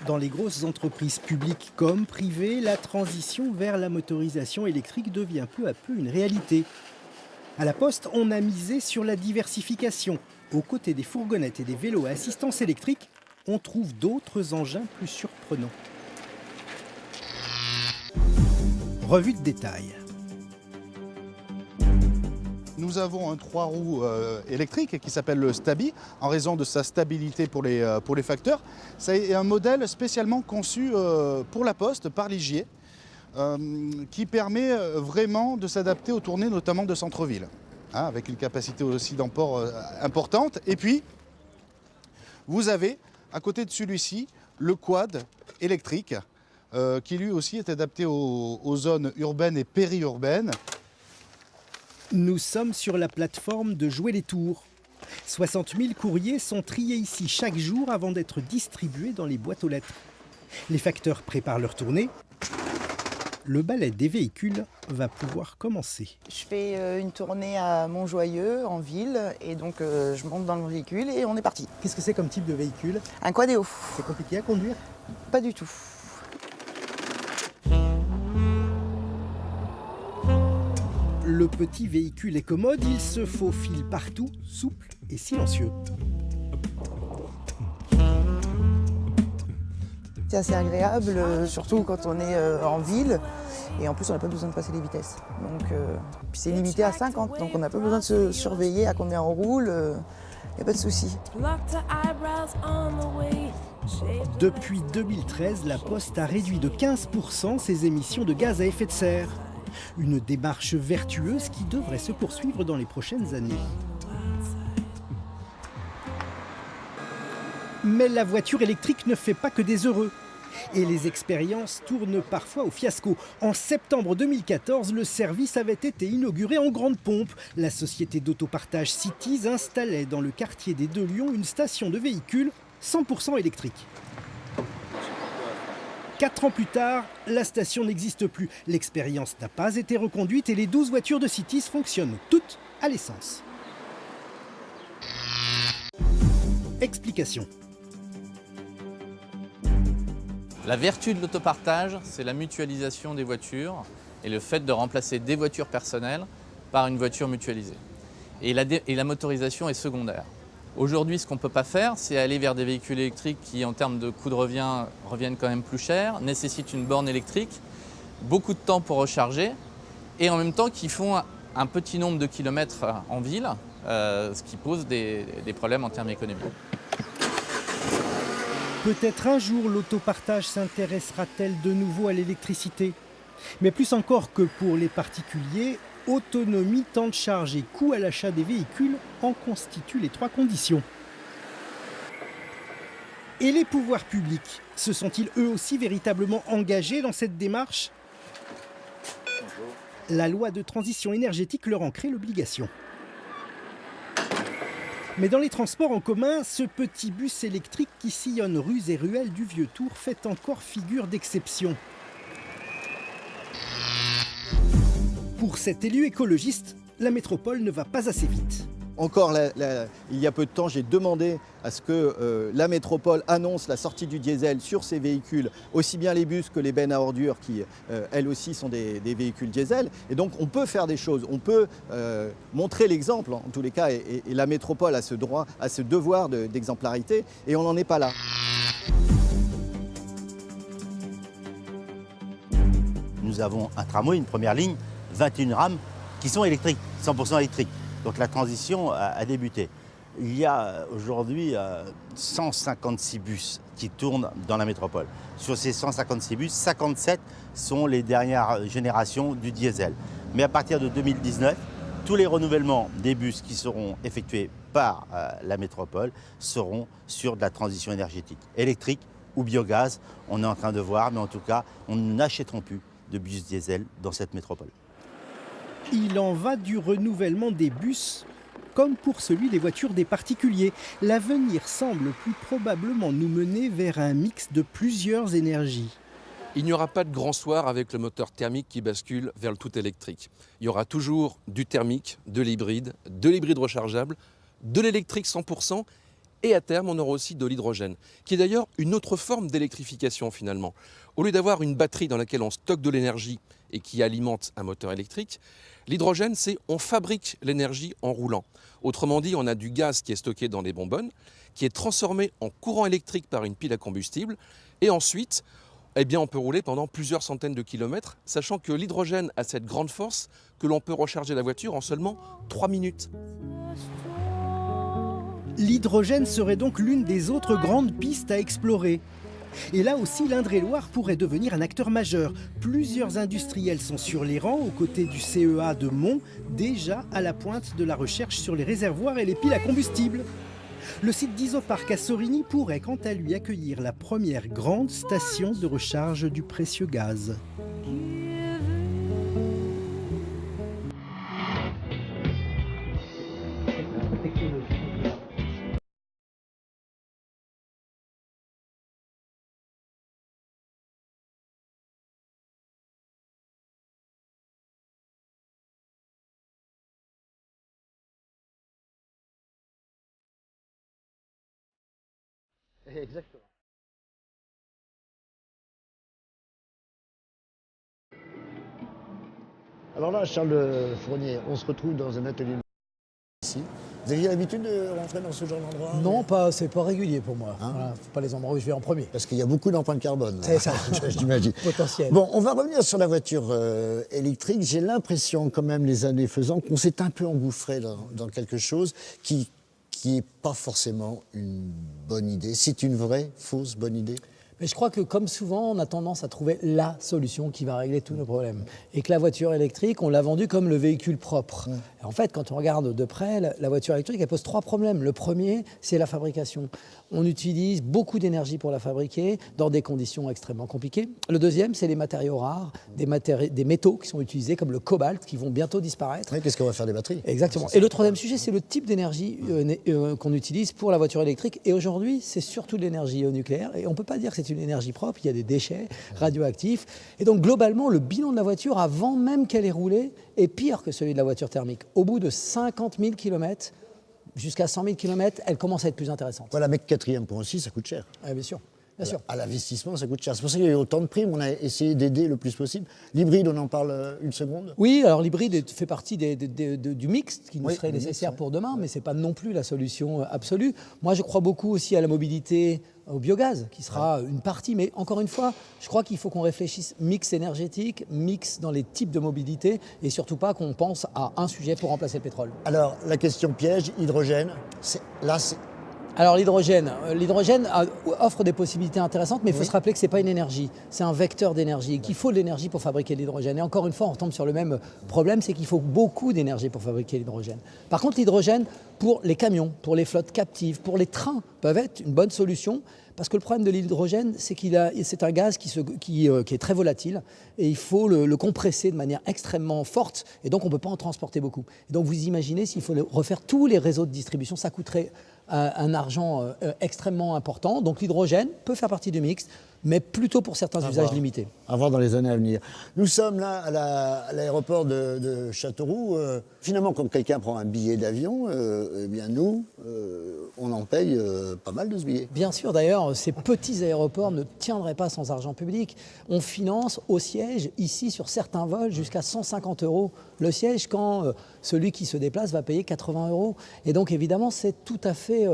Dans les grosses entreprises publiques comme privées, la transition vers la motorisation électrique devient peu à peu une réalité. À la Poste, on a misé sur la diversification. Aux côtés des fourgonnettes et des vélos à assistance électrique, on trouve d'autres engins plus surprenants. Revue de détail. Nous avons un 3 roues électrique qui s'appelle le Stabi, en raison de sa stabilité pour les facteurs. C'est un modèle spécialement conçu pour la Poste par Ligier, qui permet vraiment de s'adapter aux tournées, notamment de centre-ville, hein, avec une capacité aussi d'emport importante. Et puis, vous avez, à côté de celui-ci, le quad électrique, qui lui aussi est adapté aux zones urbaines et périurbaines. Nous sommes sur la plateforme de Jouer les Tours. 60 000 courriers sont triés ici chaque jour avant d'être distribués dans les boîtes aux lettres. Les facteurs préparent leur tournée. Le balai des véhicules va pouvoir commencer. Je fais une tournée à Montjoyeux, en ville, et donc je monte dans le véhicule et on est parti. Qu'est-ce que c'est comme type de véhicule? Un quadéo. C'est compliqué à conduire? Pas du tout. Le petit véhicule est commode, il se faufile partout, souple et silencieux. C'est assez agréable, surtout quand on est en ville. Et en plus, on n'a pas besoin de passer les vitesses. Donc, puis c'est limité à 50, donc on n'a pas besoin de se surveiller à combien on roule. Il n'y a pas de souci. Depuis 2013, la Poste a réduit de 15% ses émissions de gaz à effet de serre. Une démarche vertueuse qui devrait se poursuivre dans les prochaines années. Mais la voiture électrique ne fait pas que des heureux. Et les expériences tournent parfois au fiasco. En septembre 2014, le service avait été inauguré en grande pompe. La société d'autopartage Cities installait dans le quartier des Deux Lions une station de véhicules 100% électrique. 4 ans plus tard, la station n'existe plus. L'expérience n'a pas été reconduite et les 12 voitures de Cities fonctionnent toutes à l'essence. Explication. La vertu de l'autopartage, c'est la mutualisation des voitures et le fait de remplacer des voitures personnelles par une voiture mutualisée. Et la motorisation est secondaire. Aujourd'hui, ce qu'on ne peut pas faire, c'est aller vers des véhicules électriques qui, en termes de coût de revient, reviennent quand même plus cher, nécessitent une borne électrique, beaucoup de temps pour recharger, et en même temps qui font un petit nombre de kilomètres en ville, ce qui pose des problèmes en termes économiques. Peut-être un jour l'autopartage s'intéressera-t-elle de nouveau à l'électricité. Mais plus encore que pour les particuliers, autonomie, temps de charge et coût à l'achat des véhicules en constituent les 3 conditions. Et les pouvoirs publics, se sont-ils eux aussi véritablement engagés dans cette démarche ? La loi de transition énergétique leur en crée l'obligation. Mais dans les transports en commun, ce petit bus électrique qui sillonne rues et ruelles du Vieux-Tour fait encore figure d'exception. Pour cet élu écologiste, la métropole ne va pas assez vite. Encore il y a peu de temps, j'ai demandé à ce que la métropole annonce la sortie du diesel sur ses véhicules, aussi bien les bus que les bennes à ordures qui, elles aussi, sont des véhicules diesel. Et donc, on peut faire des choses, on peut montrer l'exemple, en tous les cas, et la métropole a ce droit, a ce devoir d'exemplarité, et on n'en est pas là. Nous avons un tramway, une première ligne, 21 rames qui sont électriques, 100% électriques. Donc la transition a débuté. Il y a aujourd'hui 156 bus qui tournent dans la métropole. Sur ces 156 bus, 57 sont les dernières générations du diesel. Mais à partir de 2019, tous les renouvellements des bus qui seront effectués par la métropole seront sur de la transition énergétique, électrique ou biogaz. On est en train de voir, mais en tout cas, on n'achètera plus de bus diesel dans cette métropole. Il en va du renouvellement des bus comme pour celui des voitures des particuliers. L'avenir semble plus probablement nous mener vers un mix de plusieurs énergies. Il n'y aura pas de grand soir avec le moteur thermique qui bascule vers le tout électrique. Il y aura toujours du thermique, de l'hybride rechargeable, de l'électrique 100%, et à terme, on aura aussi de l'hydrogène, qui est d'ailleurs une autre forme d'électrification finalement. Au lieu d'avoir une batterie dans laquelle on stocke de l'énergie et qui alimente un moteur électrique, l'hydrogène, c'est on fabrique l'énergie en roulant. Autrement dit, on a du gaz qui est stocké dans des bonbonnes, qui est transformé en courant électrique par une pile à combustible, et ensuite, eh bien, on peut rouler pendant plusieurs centaines de kilomètres, sachant que l'hydrogène a cette grande force que l'on peut recharger la voiture en seulement 3 minutes. L'hydrogène serait donc l'une des autres grandes pistes à explorer. Et là aussi, l'Indre-et-Loire pourrait devenir un acteur majeur. Plusieurs industriels sont sur les rangs aux côtés du CEA de Mont, déjà à la pointe de la recherche sur les réservoirs et les piles à combustible. Le site d'Isopark à Sorigny pourrait quant à lui accueillir la première grande station de recharge du précieux gaz. Exactement. Alors là, Charles Fournier, on se retrouve dans un atelier ici. Vous aviez l'habitude de rentrer dans ce genre d'endroit? Non, c'est pas régulier pour moi. Voilà, c'est pas les endroits où je vais en premier. Parce qu'il y a beaucoup d'empreintes carbone. C'est ça. J'imagine. Potentiel. Bon, on va revenir sur la voiture électrique. J'ai l'impression, quand même, les années faisant, qu'on s'est un peu engouffré dans quelque chose qui n'est pas forcément une bonne idée. C'est une vraie fausse bonne idée? Mais je crois que comme souvent, on a tendance à trouver la solution qui va régler tous nos problèmes. Et que la voiture électrique, on l'a vendue comme le véhicule propre. Et en fait, quand on regarde de près, la voiture électrique, elle pose 3 problèmes. Le premier, c'est la fabrication. On utilise beaucoup d'énergie pour la fabriquer dans des conditions extrêmement compliquées. Le deuxième, c'est les matériaux rares, des métaux qui sont utilisés comme le cobalt, qui vont bientôt disparaître. Oui, qu'est-ce qu'on va faire des batteries? Exactement. Et le troisième sujet, c'est le type d'énergie qu'on utilise pour la voiture électrique. Et aujourd'hui, c'est surtout de l'énergie nucléaire. Et on ne peut pas dire que c'est une énergie propre, il y a des déchets radioactifs. Et donc globalement, le bilan de la voiture, avant même qu'elle ait roulé, est pire que celui de la voiture thermique. Au bout de 50 000 km, jusqu'à 100 000 km, elle commence à être plus intéressante. Voilà, mais quatrième point aussi, ça coûte cher. Ah, bien sûr. Bien sûr. À l'investissement, ça coûte cher. C'est pour ça qu'il y a eu autant de primes. On a essayé d'aider le plus possible. L'hybride, on en parle une seconde. Oui, alors l'hybride fait partie du mix qui nous serait nécessaire mix, pour demain, mais ce n'est pas non plus la solution absolue. Moi, je crois beaucoup aussi à la mobilité au biogaz, qui sera une partie. Mais encore une fois, je crois qu'il faut qu'on réfléchisse mix énergétique, mix dans les types de mobilité, et surtout pas qu'on pense à un sujet pour remplacer le pétrole. Alors, la question piège, hydrogène, là, c'est... Alors l'hydrogène offre des possibilités intéressantes, mais il faut se rappeler que ce n'est pas une énergie, c'est un vecteur d'énergie, et qu'il faut de l'énergie pour fabriquer l'hydrogène. Et encore une fois, on retombe sur le même problème, c'est qu'il faut beaucoup d'énergie pour fabriquer l'hydrogène. Par contre, l'hydrogène, pour les camions, pour les flottes captives, pour les trains, peuvent être une bonne solution, parce que le problème de l'hydrogène, c'est c'est un gaz qui est très volatile, et il faut le compresser de manière extrêmement forte, et donc on ne peut pas en transporter beaucoup. Et donc vous imaginez, s'il faut refaire tous les réseaux de distribution, ça coûterait un argent extrêmement important. Donc l'hydrogène peut faire partie du mix, mais plutôt pour certains usages limités. À voir dans les années à venir. Nous sommes là à l'aéroport de Châteauroux. Finalement, quand quelqu'un prend un billet d'avion, eh bien nous, on en paye pas mal de ce billet. Bien sûr, d'ailleurs, ces petits aéroports ne tiendraient pas sans argent public. On finance au siège, ici, sur certains vols, jusqu'à 150 € le siège, quand celui qui se déplace va payer 80 €. Et donc, évidemment, c'est tout à fait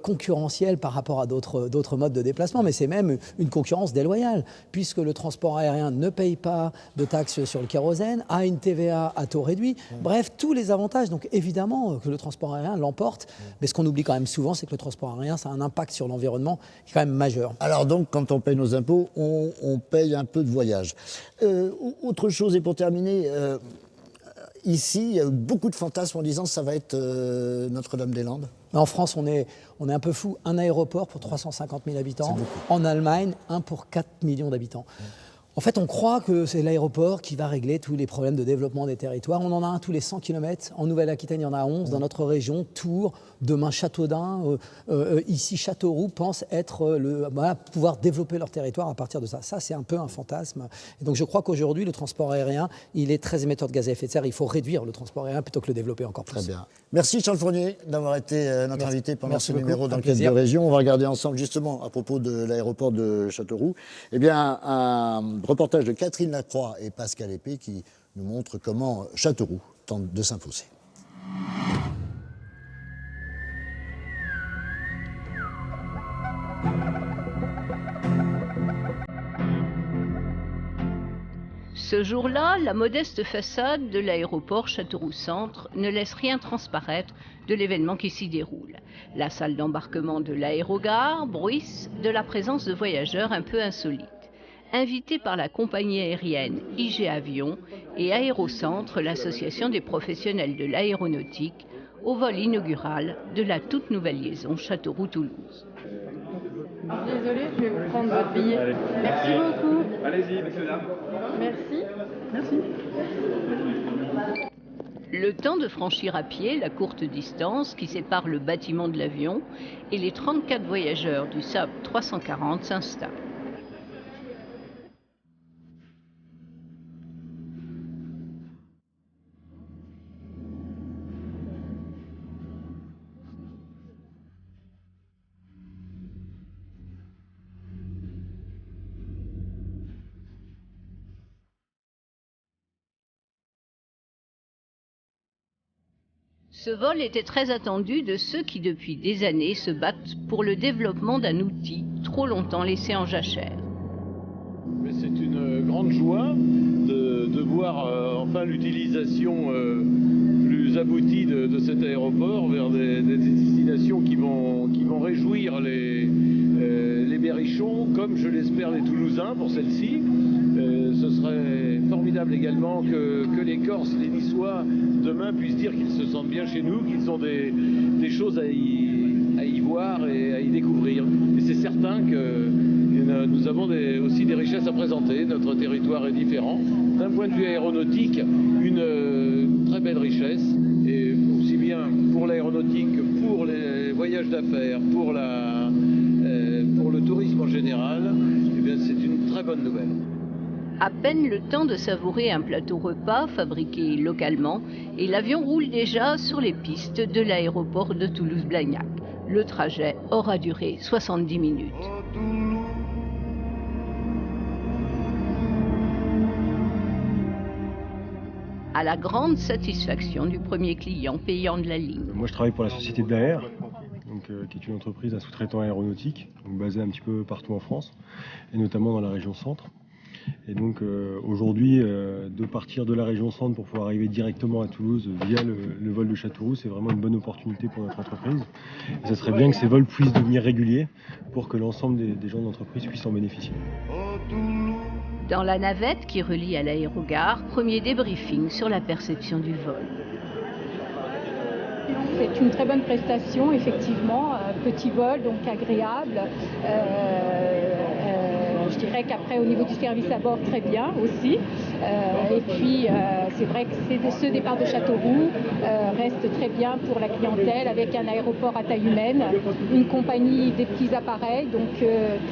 concurrentiel par rapport à d'autres modes de déplacement, mais c'est même une concurrence déloyale, puisque le transport aérien ne paye pas de taxes sur le kérosène, a une TVA à taux réduit, bref, tous les avantages. Donc évidemment que le transport aérien l'emporte, mais ce qu'on oublie quand même souvent, c'est que le transport aérien, ça a un impact sur l'environnement qui est quand même majeur. Alors donc, quand on paye nos impôts, on paye un peu de voyage. Autre chose, et pour terminer, ici, il y a eu beaucoup de fantasmes en disant que ça va être Notre-Dame-des-Landes. En France, on est un peu fou. Un aéroport pour 350 000 habitants. En Allemagne, un pour 4 millions d'habitants. En fait, on croit que c'est l'aéroport qui va régler tous les problèmes de développement des territoires. On en a un tous les 100 km. En Nouvelle-Aquitaine, il y en a 11. Dans notre région, Tours, demain Châteaudun, ici Châteauroux, pensent pouvoir développer leur territoire à partir de ça. Ça, c'est un peu un fantasme. Et donc, je crois qu'aujourd'hui, le transport aérien, il est très émetteur de gaz à effet de serre. Il faut réduire le transport aérien plutôt que le développer encore plus. Très bien. Merci Charles Fournier d'avoir été notre invité pendant ce numéro d'Enquête de région. On va regarder ensemble, justement, à propos de l'aéroport de Châteauroux, un reportage de Catherine Lacroix et Pascal Épée qui nous montre comment Châteauroux tente de s'imposer. Ce jour-là, la modeste façade de l'aéroport Châteauroux-Centre ne laisse rien transparaître de l'événement qui s'y déroule. La salle d'embarquement de l'aérogare bruisse de la présence de voyageurs un peu insolites. Invités par la compagnie aérienne IG Avion et Aérocentre, l'association des professionnels de l'aéronautique, au vol inaugural de la toute nouvelle liaison Châteauroux-Toulouse. Désolée, je vais vous prendre votre billet. Allez. Merci beaucoup. Allez-y, messieurs, dames. Merci. Merci. Le temps de franchir à pied la courte distance qui sépare le bâtiment de l'avion et les 34 voyageurs du Saab 340 s'installent. Ce vol était très attendu de ceux qui, depuis des années, se battent pour le développement d'un outil trop longtemps laissé en jachère. Mais c'est une grande joie de voir enfin l'utilisation plus aboutie de cet aéroport vers des destinations qui vont réjouir les Berrichons, comme je l'espère les Toulousains pour celle-ci. Ce serait formidable également que les Corses, les Niçois, demain puissent dire qu'ils se sentent bien chez nous, qu'ils ont des choses à y voir et à y découvrir. Et c'est certain que nous avons aussi des richesses à présenter. Notre territoire est différent. D'un point de vue aéronautique, une très belle richesse, et aussi bien pour l'aéronautique que pour les voyages d'affaires, pour le tourisme en général, eh bien c'est une très bonne nouvelle. À peine le temps de savourer un plateau repas fabriqué localement et l'avion roule déjà sur les pistes de l'aéroport de Toulouse-Blagnac. Le trajet aura duré 70 minutes. À la grande satisfaction du premier client payant de la ligne. Moi je travaille pour la société Daher, qui est une entreprise à sous-traitant aéronautique, basée un petit peu partout en France, et notamment dans la région centre. Et donc aujourd'hui, de partir de la région centre pour pouvoir arriver directement à Toulouse via le vol de Châteauroux, c'est vraiment une bonne opportunité pour notre entreprise. Et ça serait bien que ces vols puissent devenir réguliers pour que l'ensemble des gens de l'entreprise puissent en bénéficier. Dans la navette qui relie à l'aérogare, premier débriefing sur la perception du vol. C'est une très bonne prestation, effectivement. Petit vol, donc agréable. Je dirais qu'après, au niveau du service à bord, très bien aussi. Et puis, c'est vrai que ce départ de Châteauroux reste très bien pour la clientèle, avec un aéroport à taille humaine, une compagnie des petits appareils, donc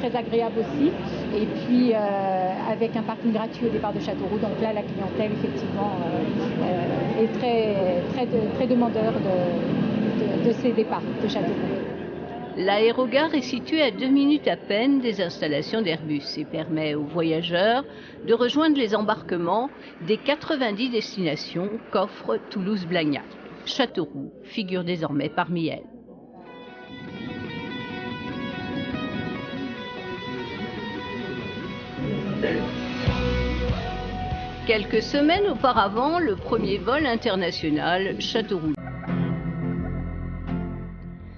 très agréable aussi. Et puis, avec un parking gratuit au départ de Châteauroux. Donc là, la clientèle, effectivement, est très demandeur de ces départs de Châteauroux. L'aérogare est situé à 2 minutes à peine des installations d'Airbus et permet aux voyageurs de rejoindre les embarquements des 90 destinations qu'offre Toulouse-Blagnac. Châteauroux figure désormais parmi elles. Quelques semaines auparavant, le premier vol international Châteauroux.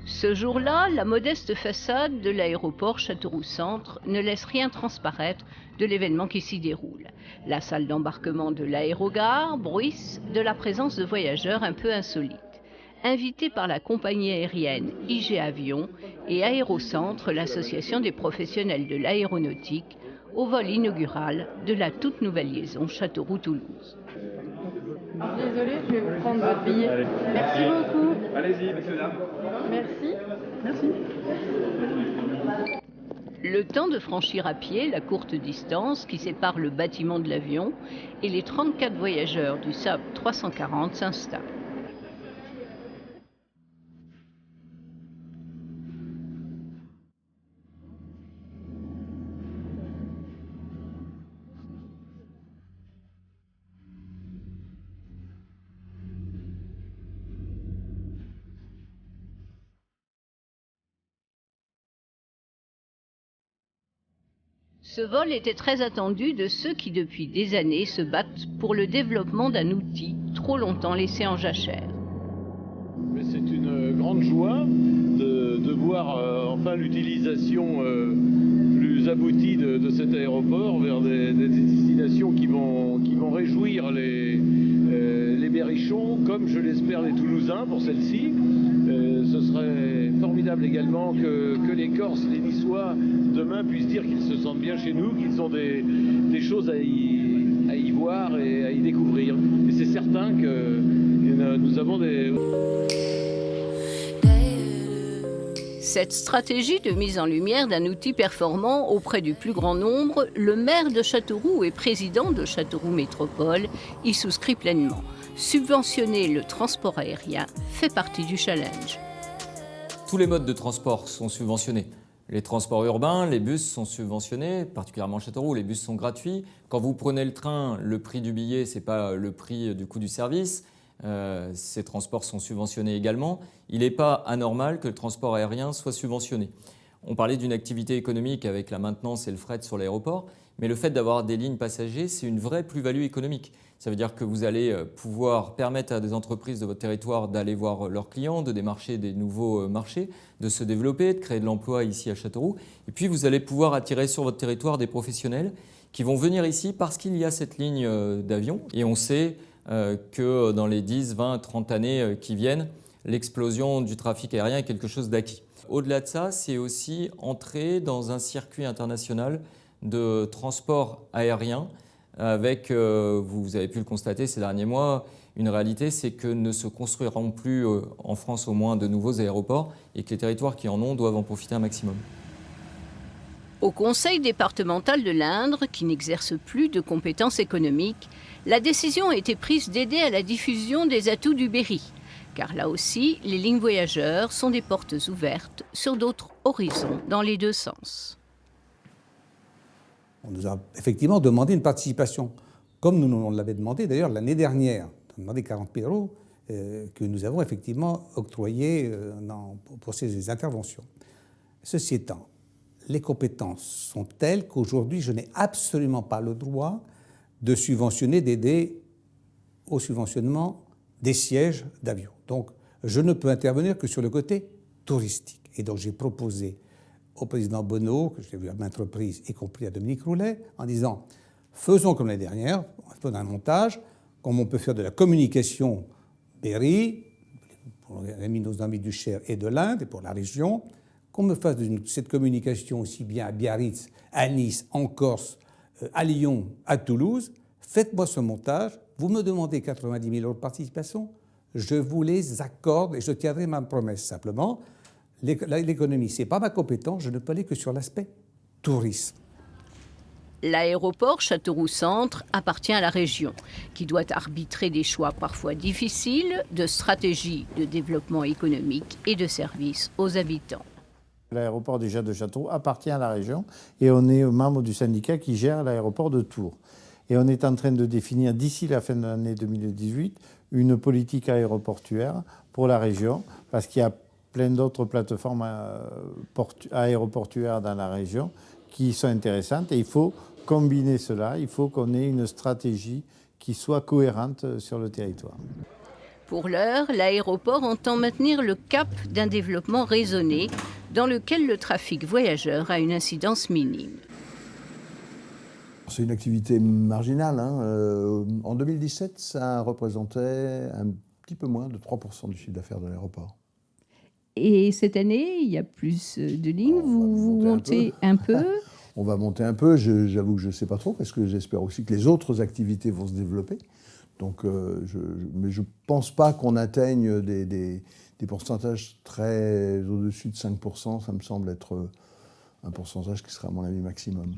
Ce jour-là, la modeste façade de l'aéroport Châteauroux-Centre ne laisse rien transparaître de l'événement qui s'y déroule. La salle d'embarquement de l'aérogare bruisse de la présence de voyageurs un peu insolites. Invités par la compagnie aérienne IG Avion et Aérocentre, l'association des professionnels de l'aéronautique, au vol inaugural de la toute nouvelle liaison Châteauroux-Toulouse. Désolée, je vais vous prendre votre billet. Allez. Merci beaucoup. Allez-y, messieurs, dames. Merci. Merci. Le temps de franchir à pied la courte distance qui sépare le bâtiment de l'avion et les 34 voyageurs du Saab 340 s'installent. Ce vol était très attendu de ceux qui, depuis des années, se battent pour le développement d'un outil trop longtemps laissé en jachère. Mais c'est une grande joie de voir enfin l'utilisation plus aboutie de cet aéroport vers des destinations qui vont réjouir les Berrichons, comme je l'espère les Toulousains pour celle-ci. Ce serait formidable également que les Corses, les Niçois, demain puissent dire qu'ils se sentent bien chez nous, qu'ils ont des choses à y voir et à y découvrir. Et c'est certain que nous avons des... Cette stratégie de mise en lumière d'un outil performant auprès du plus grand nombre, le maire de Châteauroux et président de Châteauroux Métropole y souscrit pleinement. Subventionner le transport aérien fait partie du challenge. Tous les modes de transport sont subventionnés. Les transports urbains, les bus sont subventionnés, particulièrement à Châteauroux, les bus sont gratuits. Quand vous prenez le train, le prix du billet, ce n'est pas le prix du coût du service. Ces transports sont subventionnés également. Il n'est pas anormal que le transport aérien soit subventionné. On parlait d'une activité économique avec la maintenance et le fret sur l'aéroport, mais le fait d'avoir des lignes passagers, c'est une vraie plus-value économique. Ça veut dire que vous allez pouvoir permettre à des entreprises de votre territoire d'aller voir leurs clients, de démarcher des nouveaux marchés, de se développer, de créer de l'emploi ici à Châteauroux. Et puis vous allez pouvoir attirer sur votre territoire des professionnels qui vont venir ici parce qu'il y a cette ligne d'avion. Et on sait que dans les 10, 20, 30 années qui viennent, l'explosion du trafic aérien est quelque chose d'acquis. Au-delà de ça, c'est aussi entrer dans un circuit international de transport aérien avec, vous avez pu le constater ces derniers mois, une réalité, c'est que ne se construiront plus en France au moins de nouveaux aéroports et que les territoires qui en ont doivent en profiter un maximum. Au conseil départemental de l'Indre, qui n'exerce plus de compétences économiques, la décision a été prise d'aider à la diffusion des atouts du Berry. Car là aussi, les lignes voyageurs sont des portes ouvertes sur d'autres horizons dans les deux sens. On nous a effectivement demandé une participation, comme nous l'avons demandé d'ailleurs l'année dernière. On a demandé 40 000 € que nous avons effectivement octroyés pour ces interventions. Ceci étant, les compétences sont telles qu'aujourd'hui, je n'ai absolument pas le droit de subventionner, d'aider au subventionnement des sièges d'avion. Donc, je ne peux intervenir que sur le côté touristique. Et donc, j'ai proposé au président Bonneau, que j'ai vu à maintes reprises, y compris à Dominique Roulet, en disant « faisons comme l'année dernière, on fait un montage, comme on peut faire de la communication Berry, pour nos amis du Cher et de l'Inde, et pour la région, qu'on me fasse cette communication aussi bien à Biarritz, à Nice, en Corse, à Lyon, à Toulouse. Faites-moi ce montage, vous me demandez 90 000 € de participation, je vous les accorde et je tiendrai ma promesse. Simplement, l'économie, ce n'est pas ma compétence, je ne peux aller que sur l'aspect tourisme. L'aéroport Châteauroux-Centre appartient à la région, qui doit arbitrer des choix parfois difficiles de stratégie de développement économique et de services aux habitants. L'aéroport déjà de Châteauroux appartient à la région et on est membre du syndicat qui gère l'aéroport de Tours. Et on est en train de définir d'ici la fin de l'année 2018 une politique aéroportuaire pour la région parce qu'il y a plein d'autres plateformes aéroportuaires dans la région qui sont intéressantes et il faut combiner cela, il faut qu'on ait une stratégie qui soit cohérente sur le territoire. Pour l'heure, l'aéroport entend maintenir le cap d'un développement raisonné dans lequel le trafic voyageur a une incidence minime. C'est une activité marginale. En 2017, ça représentait un petit peu moins de 3% du chiffre d'affaires de l'aéroport. Et cette année, il y a plus de lignes, vous montez un peu. On va monter un peu, j'avoue que je ne sais pas trop, parce que j'espère aussi que les autres activités vont se développer. Donc, mais je ne pense pas qu'on atteigne des pourcentages très au-dessus de 5%. Ça me semble être un pourcentage qui sera à mon avis maximum.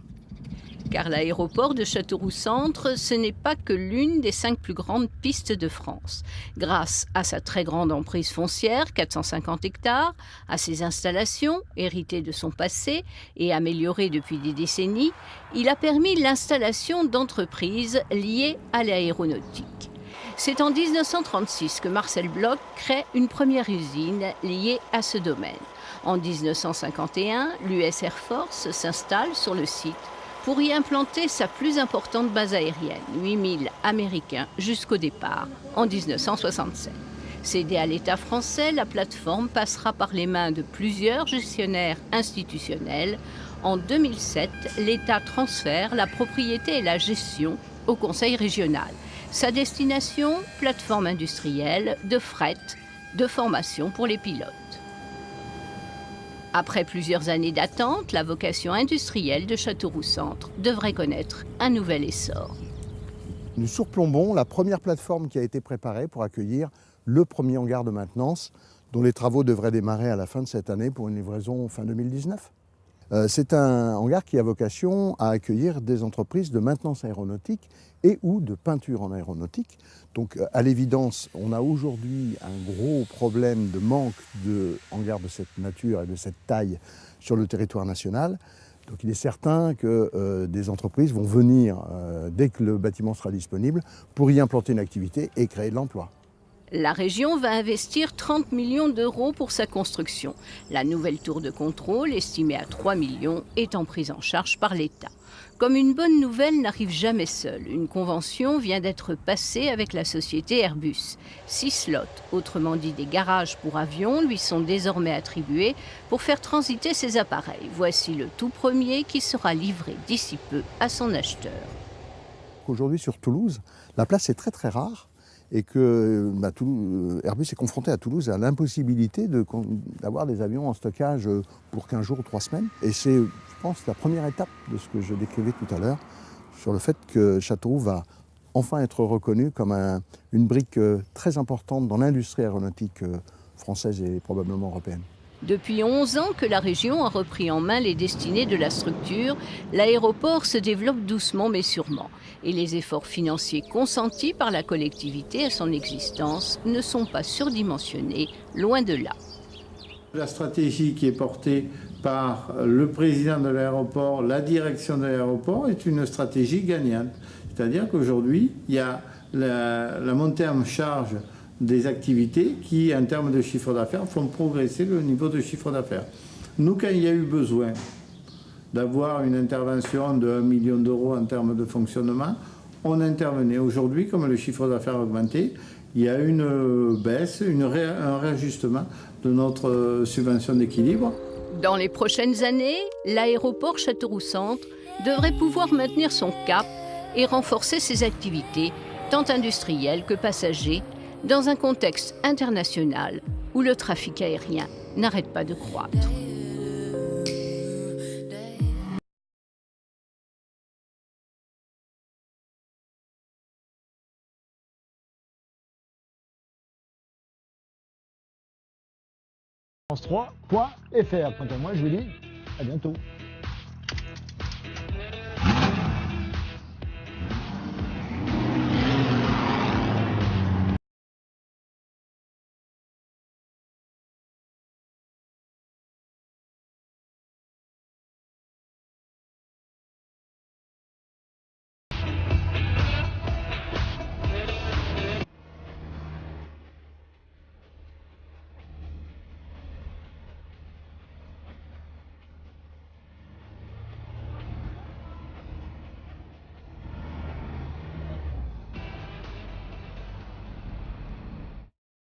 Car l'aéroport de Châteauroux-Centre, ce n'est pas que l'une des 5 plus grandes pistes de France. Grâce à sa très grande emprise foncière, 450 hectares, à ses installations, héritées de son passé et améliorées depuis des décennies, il a permis l'installation d'entreprises liées à l'aéronautique. C'est en 1936 que Marcel Bloch crée une première usine liée à ce domaine. En 1951, l'US Air Force s'installe sur le site pour y implanter sa plus importante base aérienne, 8000 Américains jusqu'au départ, en 1967. Cédée à l'État français, la plateforme passera par les mains de plusieurs gestionnaires institutionnels. En 2007, l'État transfère la propriété et la gestion au Conseil régional. Sa destination, plateforme industrielle, de fret, de formation pour les pilotes. Après plusieurs années d'attente, la vocation industrielle de Châteauroux-Centre devrait connaître un nouvel essor. Nous surplombons la première plateforme qui a été préparée pour accueillir le premier hangar de maintenance, dont les travaux devraient démarrer à la fin de cette année pour une livraison fin 2019. C'est un hangar qui a vocation à accueillir des entreprises de maintenance aéronautique et ou de peinture en aéronautique. Donc à l'évidence, on a aujourd'hui un gros problème de manque de hangars de cette nature et de cette taille sur le territoire national. Donc il est certain que des entreprises vont venir dès que le bâtiment sera disponible pour y implanter une activité et créer de l'emploi. La région va investir 30 millions d'euros pour sa construction. La nouvelle tour de contrôle, estimée à 3 millions, étant prise en charge par l'État. Comme une bonne nouvelle n'arrive jamais seule, une convention vient d'être passée avec la société Airbus. 6 slots, autrement dit des garages pour avions, lui sont désormais attribués pour faire transiter ses appareils. Voici le tout premier qui sera livré d'ici peu à son acheteur. Aujourd'hui sur Toulouse, la place est très très rare et que Airbus est confronté à Toulouse à l'impossibilité d'avoir des avions en stockage pour 15 jours ou 3 semaines. Et c'est, je pense, la première étape de ce que je décrivais tout à l'heure, sur le fait que Châteauroux va enfin être reconnu comme une brique très importante dans l'industrie aéronautique française et probablement européenne. Depuis 11 ans que la région a repris en main les destinées de la structure, l'aéroport se développe doucement mais sûrement. Et les efforts financiers consentis par la collectivité à son existence ne sont pas surdimensionnés, loin de là. La stratégie qui est portée par le président de l'aéroport, la direction de l'aéroport, est une stratégie gagnante. C'est-à-dire qu'aujourd'hui, il y a la montée en charge des activités qui, en termes de chiffre d'affaires, font progresser le niveau de chiffre d'affaires. Nous, quand il y a eu besoin d'avoir une intervention de 1 million d'euros en termes de fonctionnement, on intervenait. Aujourd'hui, comme le chiffre d'affaires a augmenté, il y a une baisse, un réajustement de notre subvention d'équilibre. Dans les prochaines années, l'aéroport Châteauroux-Centre devrait pouvoir maintenir son cap et renforcer ses activités, tant industrielles que passagers, dans un contexte international où le trafic aérien n'arrête pas de croître. France3.fr. Quant à moi, je vous dis à bientôt.